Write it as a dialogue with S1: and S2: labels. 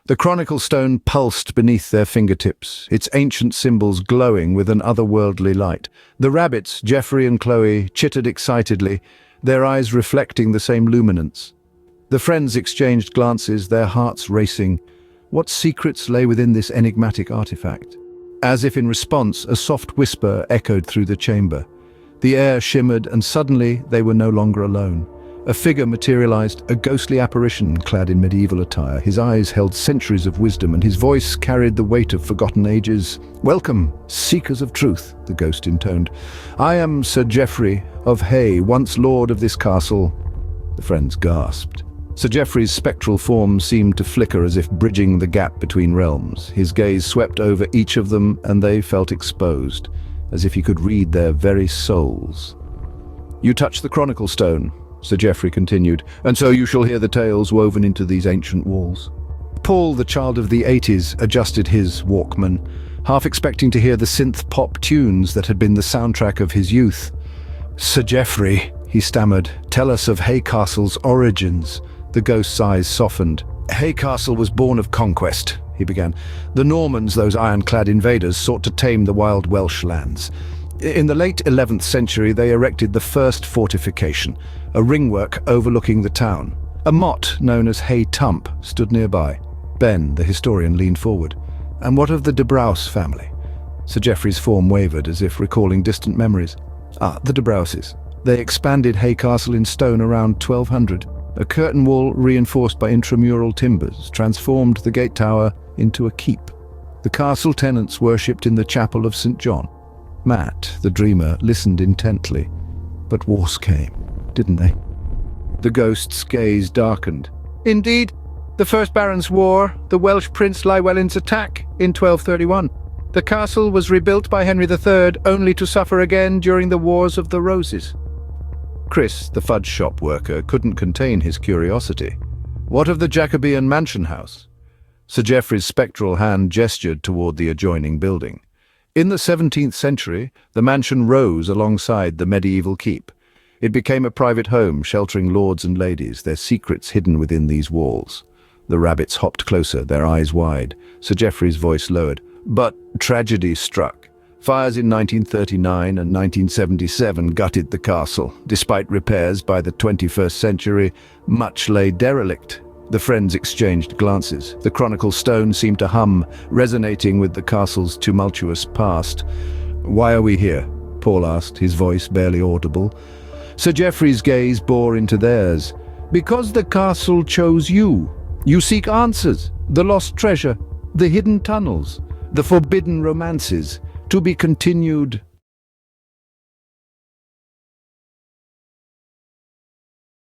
S1: The Chronicle stone pulsed beneath their fingertips, its ancient symbols glowing with an otherworldly light. The rabbits, Geoffrey and Chloe, chittered excitedly, their eyes reflecting the same luminance. The friends exchanged glances, their hearts racing. What secrets lay within this enigmatic artifact? As if in response, a soft whisper echoed through the chamber. The air shimmered, and suddenly they were no longer alone. A figure materialized, a ghostly apparition clad in medieval attire. His eyes held centuries of wisdom, and his voice carried the weight of forgotten ages. "Welcome, seekers of truth," the ghost intoned. "I am Sir Geoffrey of Hay, once lord of this castle." The friends gasped. Sir Geoffrey's spectral form seemed to flicker as if bridging the gap between realms. His gaze swept over each of them, and they felt exposed, as if he could read their very souls. "You touch the Chronicle stone," Sir Geoffrey continued, "and so you shall hear the tales woven into these ancient walls." Paul, the child of the 80s, adjusted his Walkman, half expecting to hear the synth-pop tunes that had been the soundtrack of his youth. "Sir Geoffrey," he stammered, "tell us of Hay Castle's origins." The ghost's eyes softened. "Hay Castle was born of conquest," he began. "The Normans, those ironclad invaders, sought to tame the wild Welsh lands. In the late 11th century, they erected the first fortification, a ringwork overlooking the town. A motte known as Hay Tump stood nearby. Ben, the historian, leaned forward. "And what of the de Braus family?" Sir Geoffrey's form wavered, as if recalling distant memories. The de Brauses. They expanded Hay Castle in stone around 1200. A curtain wall reinforced by intramural timbers transformed the gate tower into a keep. The castle tenants worshipped in the chapel of St. John. Matt, the dreamer, listened intently. But wars came, didn't they? The ghost's gaze darkened. "Indeed, the First Baron's War, the Welsh Prince Llywelyn's attack in 1231. The castle was rebuilt by Henry III, only to suffer again during the Wars of the Roses." Chris, the fudge shop worker, couldn't contain his curiosity. "What of the Jacobean mansion house?" Sir Geoffrey's spectral hand gestured toward the adjoining building. In the 17th century, the mansion rose alongside the medieval keep. It became a private home, sheltering lords and ladies, their secrets hidden within these walls. The rabbits hopped closer, their eyes wide. Sir Geoffrey's voice lowered. "But tragedy struck. Fires in 1939 and 1977 gutted the castle. Despite repairs by the 21st century, much lay derelict." The friends exchanged glances. The Chronicle stone seemed to hum, resonating with the castle's tumultuous past. "Why are we here?" Paul asked, his voice barely audible. Sir Geoffrey's gaze bore into theirs. "Because the castle chose you. You seek answers, the lost treasure, the hidden tunnels, the forbidden romances, to be continued